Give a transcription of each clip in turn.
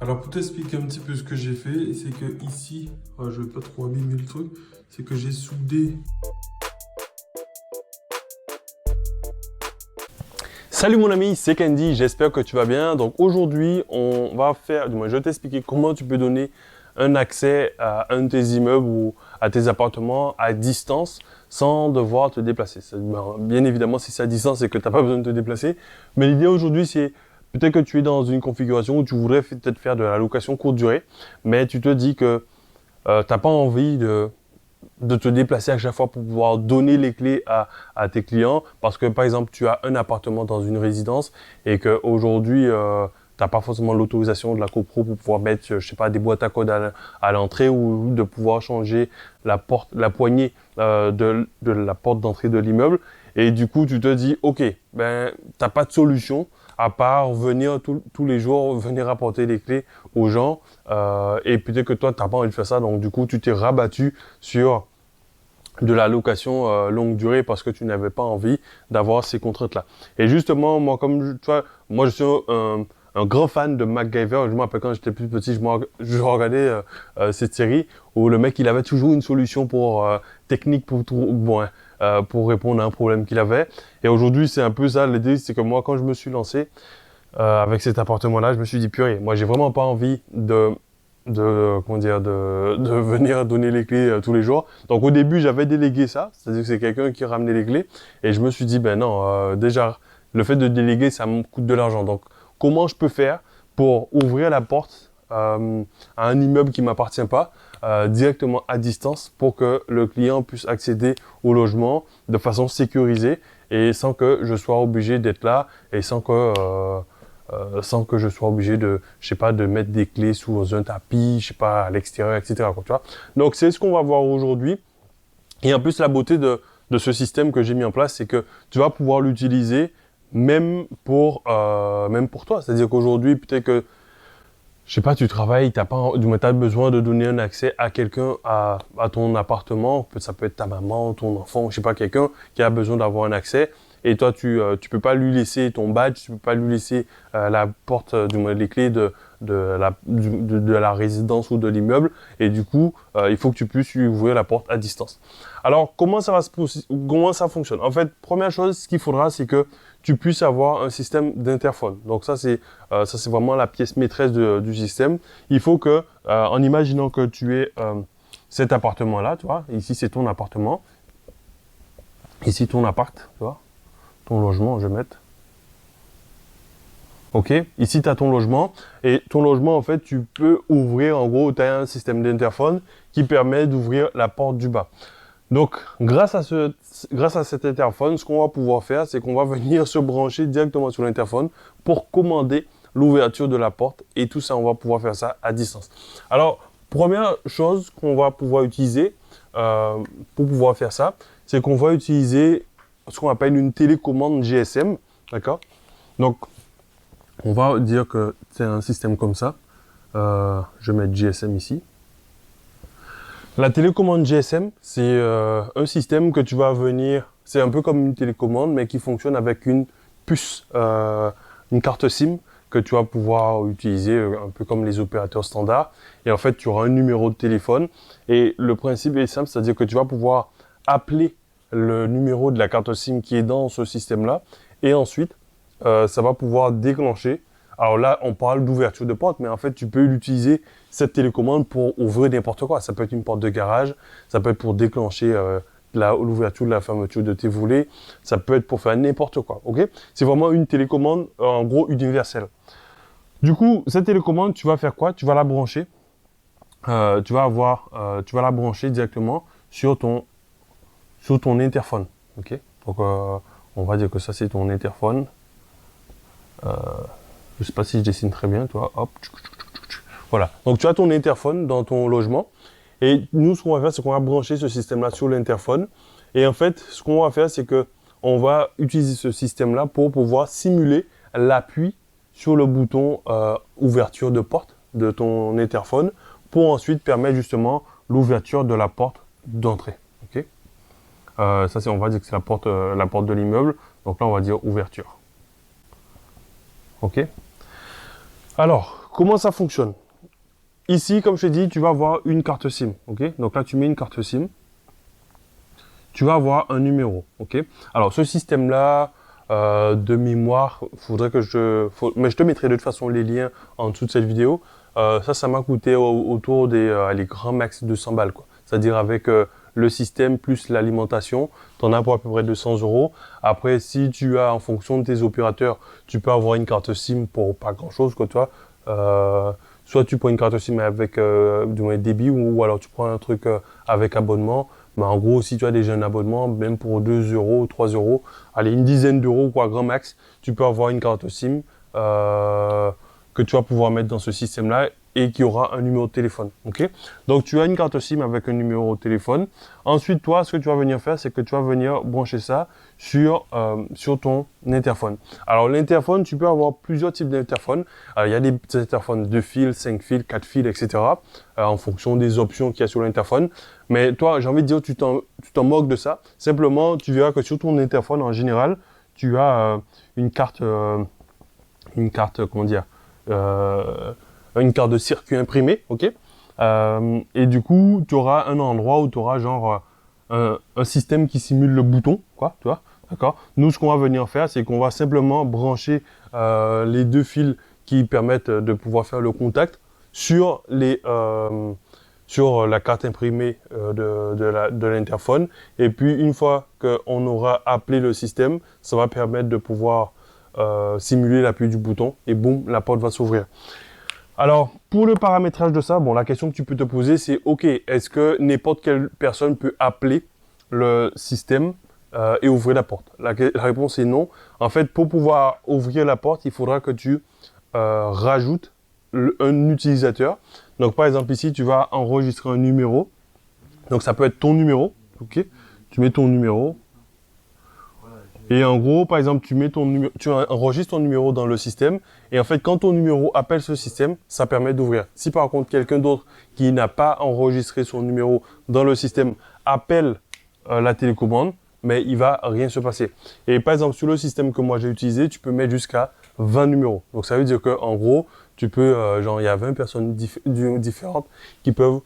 Alors pour t'expliquer un petit peu ce que j'ai fait, c'est que ici, je vais pas trop abîmer le truc, c'est que j'ai soudé. Salut mon ami, c'est Candy, j'espère que tu vas bien. Donc aujourd'hui, on va faire, du moins je vais t'expliquer comment tu peux donner un accès à un de tes immeubles ou à tes appartements à distance sans devoir te déplacer. Bien évidemment, si c'est à distance et que tu n'as pas besoin de te déplacer. Mais l'idée aujourd'hui, c'est peut-être que tu es dans une configuration où tu voudrais peut-être faire de la location courte durée, mais tu te dis que tu n'as pas envie de te déplacer à chaque fois pour pouvoir donner les clés à tes clients parce que par exemple tu as un appartement dans une résidence et qu'aujourd'hui tu n'as pas forcément l'autorisation de la copro pour pouvoir mettre je sais pas des boîtes à code à l'entrée ou de pouvoir changer la poignée de la porte d'entrée de l'immeuble et du coup tu te dis ok ben t'as pas de solution à part venir tous les jours venir apporter les clés aux gens et peut-être que toi t'as pas envie de faire ça donc du coup tu t'es rabattu sur de la location longue durée parce que tu n'avais pas envie d'avoir ces contraintes-là. Et justement, moi, tu vois, moi, je suis un grand fan de MacGyver. Je me rappelle quand j'étais plus petit, je regardais cette série où le mec, il avait toujours une solution technique pour répondre à un problème qu'il avait. Et aujourd'hui, c'est un peu ça. L'idée, c'est que moi, quand je me suis lancé avec cet appartement-là, je me suis dit, purée, moi, j'ai vraiment pas envie de venir donner les clés tous les jours. Donc au début, j'avais délégué ça, c'est-à-dire que c'est quelqu'un qui ramenait les clés et je me suis dit ben non, déjà le fait de déléguer ça me coûte de l'argent. Donc comment je peux faire pour ouvrir la porte à un immeuble qui m'appartient pas directement à distance pour que le client puisse accéder au logement de façon sécurisée et sans que je sois obligé d'être là et sans que je sois obligé je sais pas, de mettre des clés sous un tapis, je sais pas, à l'extérieur, etc. Quoi, tu vois. Donc, c'est ce qu'on va voir aujourd'hui. Et en plus, la beauté de ce système que j'ai mis en place, c'est que tu vas pouvoir l'utiliser même pour toi. C'est-à-dire qu'aujourd'hui, peut-être que, je sais pas, tu travailles, t'as besoin de donner un accès à quelqu'un à ton appartement. Ça peut être ta maman, ton enfant, je sais pas, quelqu'un qui a besoin d'avoir un accès. Et toi, tu peux pas lui laisser ton badge, tu peux pas lui laisser la porte, les clés de la résidence ou de l'immeuble. Et du coup, il faut que tu puisses lui ouvrir la porte à distance. Alors, comment ça fonctionne? En fait, première chose, ce qu'il faudra, c'est que tu puisses avoir un système d'interphone. Donc ça, c'est vraiment la pièce maîtresse du système. Il faut que, en imaginant que tu aies cet appartement-là, tu vois, ici c'est ton appartement, ici ton appart, tu vois. Ton logement, je vais mettre. Ok, ici tu as ton logement et ton logement en fait tu peux ouvrir, en gros tu as un système d'interphone qui permet d'ouvrir la porte du bas. Donc grâce à cet interphone, ce qu'on va pouvoir faire c'est qu'on va venir se brancher directement sur l'interphone pour commander l'ouverture de la porte et tout ça on va pouvoir faire ça à distance. Alors première chose qu'on va pouvoir utiliser pour pouvoir faire ça, c'est qu'on va utiliser ce qu'on appelle une télécommande GSM, d'accord? Donc, on va dire que c'est un système comme ça. Je vais mettre GSM ici. La télécommande GSM, c'est un système que tu vas venir... C'est un peu comme une télécommande, mais qui fonctionne avec une puce, une carte SIM que tu vas pouvoir utiliser un peu comme les opérateurs standards. Et en fait, tu auras un numéro de téléphone. Et le principe est simple, c'est-à-dire que tu vas pouvoir appeler le numéro de la carte SIM qui est dans ce système-là. Et ensuite, ça va pouvoir déclencher. Alors là, on parle d'ouverture de porte, mais en fait, tu peux utiliser cette télécommande pour ouvrir n'importe quoi. Ça peut être une porte de garage, ça peut être pour déclencher l'ouverture de la fermeture de tes volets, ça peut être pour faire n'importe quoi. Ok? C'est vraiment une télécommande, en gros, universelle. Du coup, cette télécommande, tu vas faire quoi? Tu vas la brancher. Tu vas la brancher directement sur ton interphone. Ok, donc on va dire que ça c'est ton interphone. Je sais pas si je dessine très bien, toi. Hop, voilà. Donc tu as ton interphone dans ton logement. Et nous, ce qu'on va faire, c'est qu'on va brancher ce système-là sur l'interphone. Et en fait, ce qu'on va faire, c'est que on va utiliser ce système-là pour pouvoir simuler l'appui sur le bouton ouverture de porte de ton interphone pour ensuite permettre justement l'ouverture de la porte d'entrée. Ok. Ça, on va dire que c'est la porte de l'immeuble. Donc là, on va dire ouverture. Ok. Alors, comment ça fonctionne? Ici, comme je t'ai dit, tu vas avoir une carte SIM. Ok, donc là, tu mets une carte SIM. Tu vas avoir un numéro. Ok. Alors, ce système-là, de mémoire, mais je te mettrai de toute façon les liens en dessous de cette vidéo. Ça m'a coûté autour des les grands max 200 balles, quoi. C'est-à-dire avec le système plus l'alimentation, tu en as pour à peu près 200 €. Après, si tu as, en fonction de tes opérateurs, tu peux avoir une carte SIM pour pas grand-chose, quoi, toi. Soit tu prends une carte SIM avec du moins débit, ou alors tu prends un truc avec abonnement. Mais en gros, si tu as déjà un abonnement, même pour 2 €, 3 €, allez, une dizaine d'euros, quoi, grand max, tu peux avoir une carte SIM que tu vas pouvoir mettre dans ce système-là et qui aura un numéro de téléphone. Ok. Donc, tu as une carte SIM avec un numéro de téléphone. Ensuite, toi, ce que tu vas venir faire, c'est que tu vas venir brancher ça sur ton interphone. Alors, l'interphone, tu peux avoir plusieurs types d'interphones. Il y a des interphones 2 fils, 5 fils, 4 fils, etc. En fonction des options qu'il y a sur l'interphone. Mais toi, j'ai envie de dire, tu t'en moques de ça. Simplement, tu verras que sur ton interphone, en général, tu as une carte, comment dire, une carte de circuit imprimée, ok. Et du coup, tu auras un endroit où tu auras genre un système qui simule le bouton, quoi, tu vois, d'accord. Nous, ce qu'on va venir faire, c'est qu'on va simplement brancher les 2 fils qui permettent de pouvoir faire le contact sur sur la carte imprimée de l'interphone. Et puis, une fois qu'on aura appelé le système, ça va permettre de pouvoir simuler l'appui du bouton et boum, la porte va s'ouvrir. Alors, pour le paramétrage de ça, bon, la question que tu peux te poser, c'est ok, est-ce que n'importe quelle personne peut appeler le système et ouvrir la porte? La réponse est non. En fait, pour pouvoir ouvrir la porte, il faudra que tu rajoutes un utilisateur. Donc, par exemple, ici, tu vas enregistrer un numéro. Donc, ça peut être ton numéro. Ok, tu mets ton numéro. Et en gros, par exemple, tu enregistres ton numéro dans le système. Et en fait, quand ton numéro appelle ce système, ça permet d'ouvrir. Si par contre, quelqu'un d'autre qui n'a pas enregistré son numéro dans le système appelle la télécommande, mais il va rien se passer. Et par exemple, sur le système que moi j'ai utilisé, tu peux mettre jusqu'à 20 numéros. Donc ça veut dire que en gros, tu peux, il y a 20 personnes différentes qui peuvent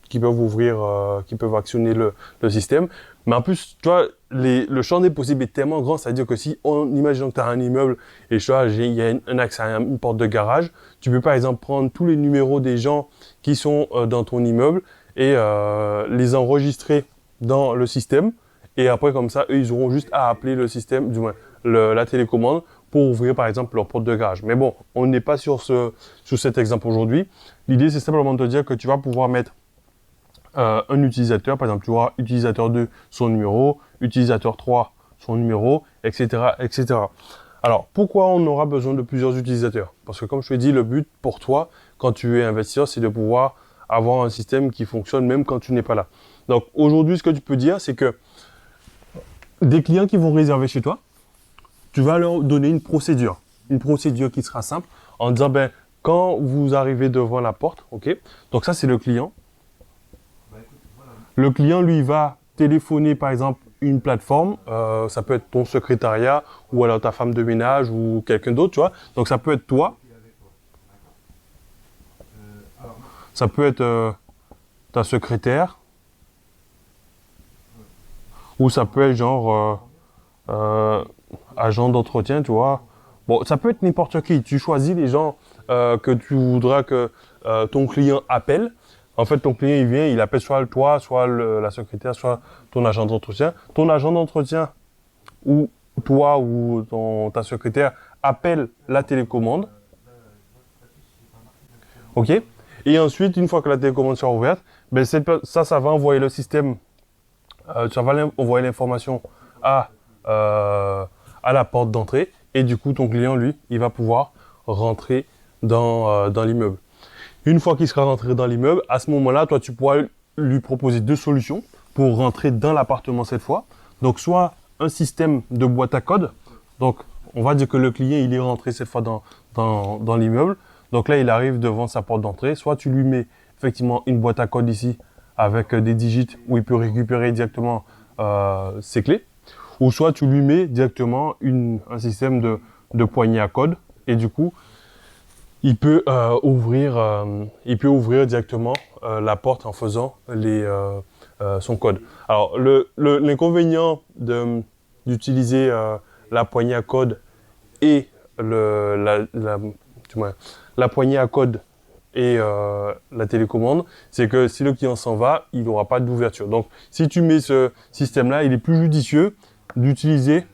qui peuvent actionner le système. Mais en plus, tu vois, le champ des possibles est tellement grand, c'est-à-dire que si on imagine que tu as un immeuble et tu vois, il y a un accès à une porte de garage, tu peux par exemple prendre tous les numéros des gens qui sont dans ton immeuble et les enregistrer dans le système. Et après, comme ça, eux, ils auront juste à appeler le système, du moins la télécommande, pour ouvrir par exemple leur porte de garage. Mais bon, on n'est pas sur cet exemple aujourd'hui. L'idée, c'est simplement de te dire que tu vas pouvoir mettre un utilisateur, par exemple, tu vois, utilisateur 2, son numéro, utilisateur 3, son numéro, etc., etc. Alors, pourquoi on aura besoin de plusieurs utilisateurs? Parce que comme je te dis, le but pour toi, quand tu es investisseur, c'est de pouvoir avoir un système qui fonctionne même quand tu n'es pas là. Donc, aujourd'hui, ce que tu peux dire, c'est que des clients qui vont réserver chez toi, tu vas leur donner une procédure qui sera simple, en disant, ben, quand vous arrivez devant la porte, ok, donc ça, c'est le client. Le client, lui, va téléphoner, par exemple, une plateforme. Ça peut être ton secrétariat ou alors ta femme de ménage ou quelqu'un d'autre, tu vois. Donc, ça peut être toi. Ça peut être ta secrétaire. Ou ça peut être genre agent d'entretien, tu vois. Bon, ça peut être n'importe qui. Tu choisis les gens que tu voudras que ton client appelle. En fait, ton client, il vient, il appelle soit toi, soit la secrétaire, soit ton agent d'entretien. Ton agent d'entretien ou toi ou ta secrétaire appelle la télécommande. OK? Et ensuite, une fois que la télécommande sera ouverte, ben ça va envoyer le système, ça va envoyer l'information à la porte d'entrée. Et du coup, ton client, lui, il va pouvoir rentrer dans l'immeuble. Une fois qu'il sera rentré dans l'immeuble, à ce moment-là, toi, tu pourras lui proposer 2 solutions pour rentrer dans l'appartement cette fois. Donc, soit un système de boîte à code. Donc, on va dire que le client, il est rentré cette fois dans l'immeuble. Donc là, il arrive devant sa porte d'entrée. Soit tu lui mets effectivement une boîte à code ici avec des digits où il peut récupérer directement ses clés. Ou soit tu lui mets directement un système de poignée à code. Et du coup, il peut ouvrir directement la porte en faisant son code. Alors, l'inconvénient d'utiliser la poignée à code et la poignée à code et la télécommande, c'est que si le client s'en va, il n'aura pas d'ouverture. Donc, si tu mets ce système-là, il est plus judicieux d'utiliser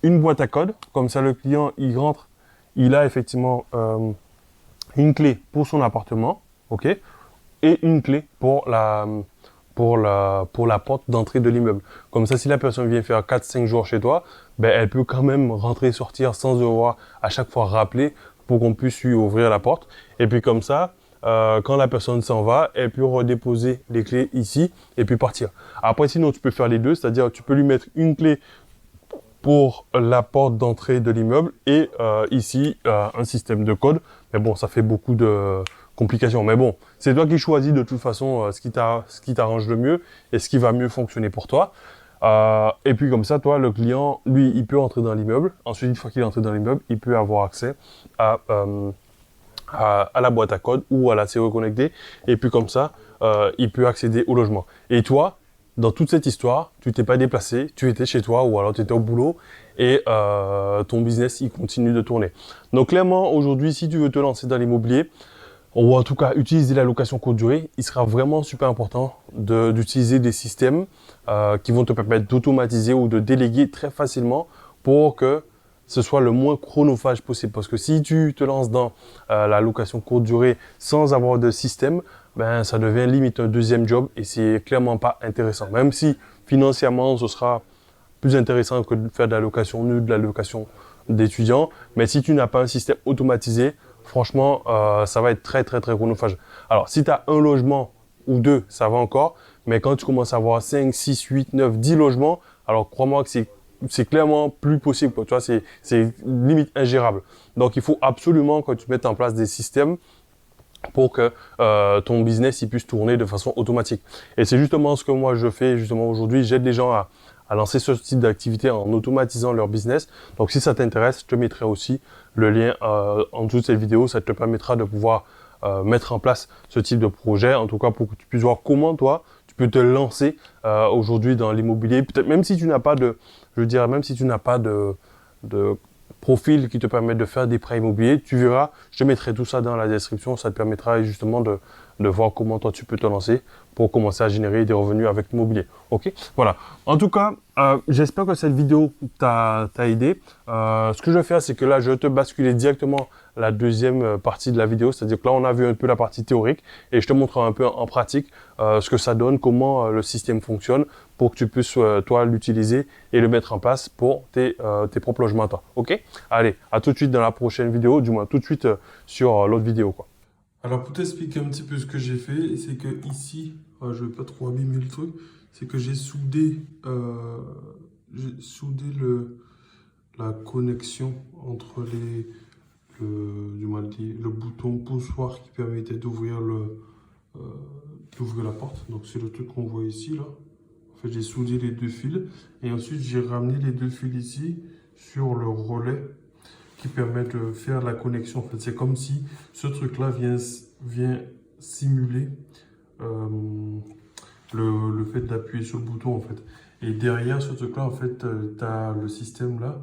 une boîte à code. Comme ça, le client, il rentre, il a effectivement une clé pour son appartement, ok, et une clé pour la porte d'entrée de l'immeuble. Comme ça, si la personne vient faire 4-5 jours chez toi, ben, elle peut quand même rentrer et sortir sans devoir à chaque fois rappeler pour qu'on puisse lui ouvrir la porte. Et puis comme ça, quand la personne s'en va, elle peut redéposer les clés ici et puis partir. Après, sinon, tu peux faire les deux, c'est-à-dire tu peux lui mettre une clé pour la porte d'entrée de l'immeuble et ici, un système de code. Mais bon, ça fait beaucoup de complications. Mais bon, c'est toi qui choisis de toute façon ce qui t'arrange le mieux et ce qui va mieux fonctionner pour toi. Et puis comme ça, toi, le client, lui, il peut entrer dans l'immeuble. Ensuite, une fois qu'il est entré dans l'immeuble, il peut avoir accès à la boîte à code ou à la serrure connectée. Et puis comme ça, il peut accéder au logement. Et toi, dans toute cette histoire, tu t'es pas déplacé, tu étais chez toi ou alors tu étais au boulot et ton business, il continue de tourner. Donc clairement, aujourd'hui, si tu veux te lancer dans l'immobilier, ou en tout cas utiliser la location courte durée, il sera vraiment super important d'utiliser des systèmes qui vont te permettre d'automatiser ou de déléguer très facilement pour que ce soit le moins chronophage possible. Parce que si tu te lances dans la location courte durée sans avoir de système, ben, ça devient limite un deuxième job et c'est clairement pas intéressant. Même si financièrement, ce sera plus intéressant que de faire de la location nue, de la location d'étudiants. Mais si tu n'as pas un système automatisé, franchement, ça va être très, très, très chronophage. Alors, si tu as un logement ou deux, ça va encore. Mais quand tu commences à avoir 5, 6, 8, 9, 10 logements, alors crois-moi que c'est clairement plus possible. Tu vois, c'est limite ingérable. Donc, il faut absolument que tu mettes en place des systèmes pour que ton business il puisse tourner de façon automatique. Et c'est justement ce que moi je fais justement aujourd'hui. J'aide les gens à lancer ce type d'activité en automatisant leur business. Donc si ça t'intéresse, je te mettrai aussi le lien en dessous de cette vidéo. Ça te permettra de pouvoir mettre en place ce type de projet. En tout cas pour que tu puisses voir comment toi, tu peux te lancer aujourd'hui dans l'immobilier. Peut-être même si tu n'as pas de, je veux dire, même si tu n'as pas de profil qui te permettent de faire des prêts immobiliers. Tu verras, je te mettrai tout ça dans la description. Ça te permettra justement de voir comment toi tu peux te lancer pour commencer à générer des revenus avec l'immobilier. Ok, voilà. En tout cas, j'espère que cette vidéo t'a aidé. Ce que je vais faire, c'est que là, je vais te basculer directement la deuxième partie de la vidéo. C'est-à-dire que là, on a vu un peu la partie théorique et je te montrerai un peu en pratique ce que ça donne, comment le système fonctionne pour que tu puisses, toi, l'utiliser et le mettre en place pour tes propres logements à toi. Ok? Allez, à tout de suite dans la prochaine vidéo, du moins tout de suite sur l'autre vidéo, quoi. Alors pour t'expliquer un petit peu ce que j'ai fait, c'est que ici, je vais pas trop abîmer le truc, c'est que j'ai soudé la connexion entre le bouton poussoir qui permettait d'ouvrir la porte. Donc c'est le truc qu'on voit ici là. En fait, j'ai soudé les deux fils et ensuite j'ai ramené les deux fils ici sur le relais qui permet de faire la connexion. En fait, c'est comme si ce truc-là vient simuler le fait d'appuyer sur le bouton, en fait. Et derrière ce truc-là, en fait, tu as le système là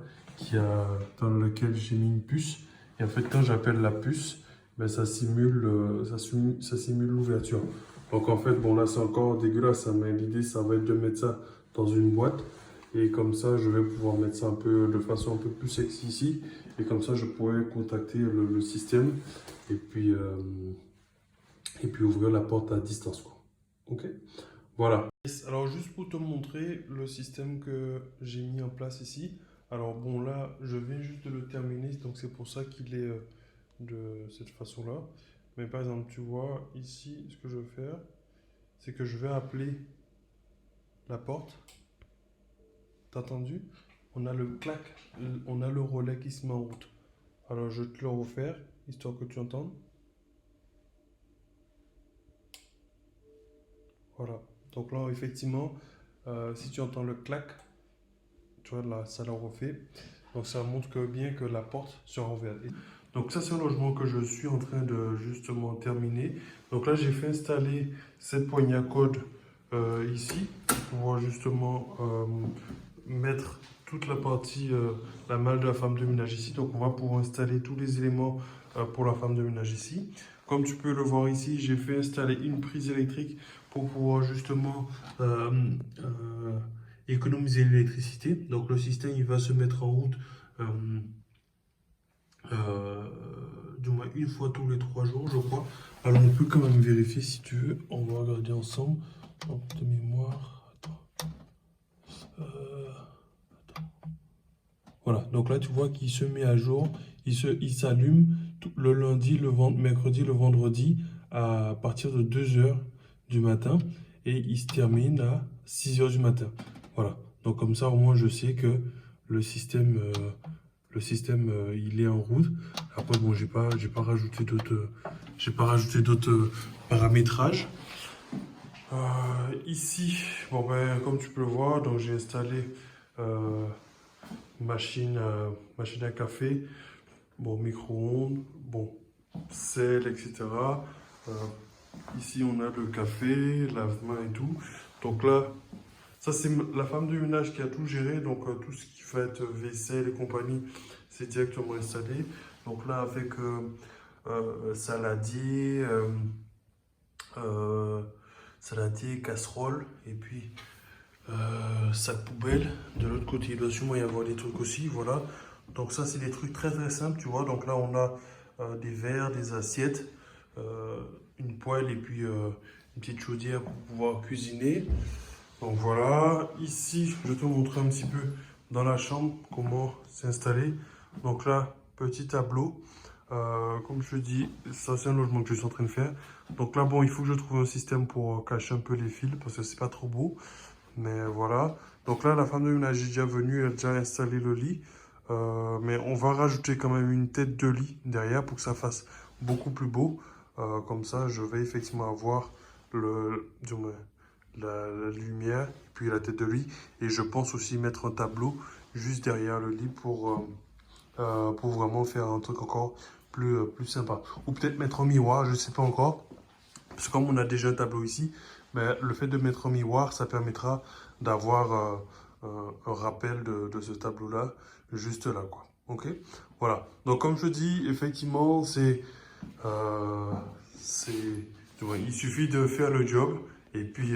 dans lequel j'ai mis une puce. Et en fait, quand j'appelle la puce, ben, ça simule l'ouverture. Donc en fait, bon là, c'est encore dégueulasse, hein, mais l'idée, ça va être de mettre ça dans une boîte. Et comme ça, je vais pouvoir mettre ça un peu de façon un peu plus sexy ici. Et comme ça, je pourrais contacter le système et puis ouvrir la porte à distance, quoi. Ok? Voilà. Alors, juste pour te montrer le système que j'ai mis en place ici. Alors, bon, là, je viens juste de le terminer. Donc, c'est pour ça qu'il est de cette façon-là. Mais par exemple, tu vois, ici, ce que je vais faire, c'est que je vais appeler la porte. T'as entendu? On a le clac, on a le relais qui se met en route. Alors je vais te le refaire, histoire que tu entendes. Voilà. Donc là, effectivement, si tu entends le clac, tu vois là, ça l'a refait. Donc ça montre bien que la porte sera ouverte. Donc ça, c'est un logement que je suis en train de justement terminer. Donc là, j'ai fait installer cette poignée à code ici pour pouvoir justement mettre toute la partie, la malle de la femme de ménage ici. Donc on va pouvoir installer tous les éléments pour la femme de ménage ici. Comme tu peux le voir ici, j'ai fait installer une prise électrique pour pouvoir justement économiser l'électricité. Donc le système, il va se mettre en route euh, euh, du moins une fois tous les 3 jours, je crois. Alors on peut quand même vérifier si tu veux. On va regarder ensemble. Donc, de mémoire. Attends. Euh, Voilà. Donc là, tu vois qu'il se met à jour. Il s'allume le lundi, mercredi, le vendredi à partir de 2 heures du matin. Et il se termine à 6 heures du matin. Voilà. Donc comme ça, au moins, je sais que le système... il est en route. Après, bon, j'ai pas rajouté d'autres paramétrages. Ici, bon ben, comme tu peux le voir, donc j'ai installé euh, machine à café, bon, micro-ondes, bon, sel, etc. Euh, Ici, on a le café, lave-main et tout. Donc là, ça, c'est la femme de ménage qui a tout géré. Donc, tout ce qui va être vaisselle et compagnie, c'est directement installé. Donc là, avec saladier, euh, saladier, casserole, et puis sac poubelle. De l'autre côté, il doit sûrement y avoir des trucs aussi. Voilà. Donc ça, c'est des trucs très très simples, tu vois. Donc là, on a des verres, des assiettes, euh, une poêle et puis une petite chaudière pour pouvoir cuisiner. Donc voilà, ici je vais te montrer un petit peu dans la chambre comment c'est installé. Donc là, petit tableau. Comme je te dis, ça c'est un logement que je suis en train de faire. Donc là, bon, il faut que je trouve un système pour cacher un peu les fils parce que c'est pas trop beau. Mais voilà. Donc là, la femme de ménage est déjà venue, elle a déjà installé le lit. Mais on va rajouter quand même une tête de lit derrière pour que ça fasse beaucoup plus beau. Comme ça, je vais effectivement avoir du moins, la lumière et puis la tête de lit. Et je pense aussi mettre un tableau juste derrière le lit pour vraiment faire un truc encore plus sympa. Ou peut-être mettre un miroir, je ne sais pas encore. Parce que comme on a déjà un tableau ici, ben, le fait de mettre un miroir, ça permettra d'avoir un rappel de ce tableau-là, juste là, quoi. Ok? Voilà. Donc, comme je dis, effectivement, euh, c'est, il suffit de faire le job et puis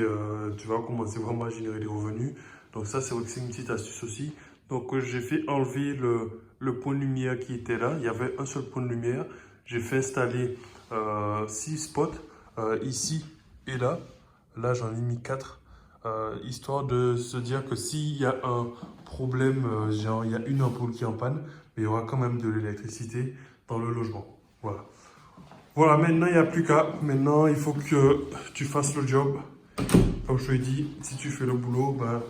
tu vas commencer vraiment à générer des revenus. Donc ça, c'est vrai que c'est une petite astuce aussi. Donc j'ai fait enlever le point de lumière qui était là. Il y avait un seul point de lumière. J'ai fait installer 6 spots ici et là. Là, j'en ai mis 4. Histoire de se dire que s'il y a un problème, genre il y a une ampoule qui est en panne, mais il y aura quand même de l'électricité dans le logement. Voilà. Voilà, maintenant il n'y a plus qu'à. Maintenant, il faut que tu fasses le job. Comme je te l'ai dit, si tu fais le boulot, ben,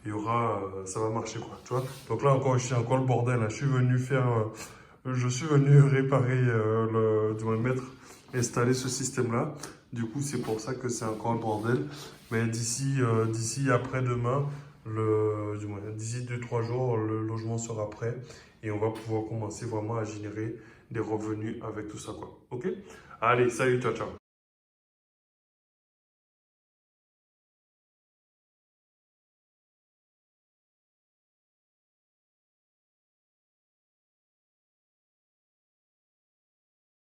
il y aura, ça va marcher, quoi, tu vois. Donc là, c'est encore le bordel, hein. Je suis venu réparer, du moins installer ce système-là. Du coup, c'est pour ça que c'est encore le bordel. Mais d'ici après-demain, du moins d'ici 2-3 jours, le logement sera prêt et on va pouvoir commencer vraiment à générer des revenus avec tout ça, quoi. Ok? Allez, salut, ciao, ciao.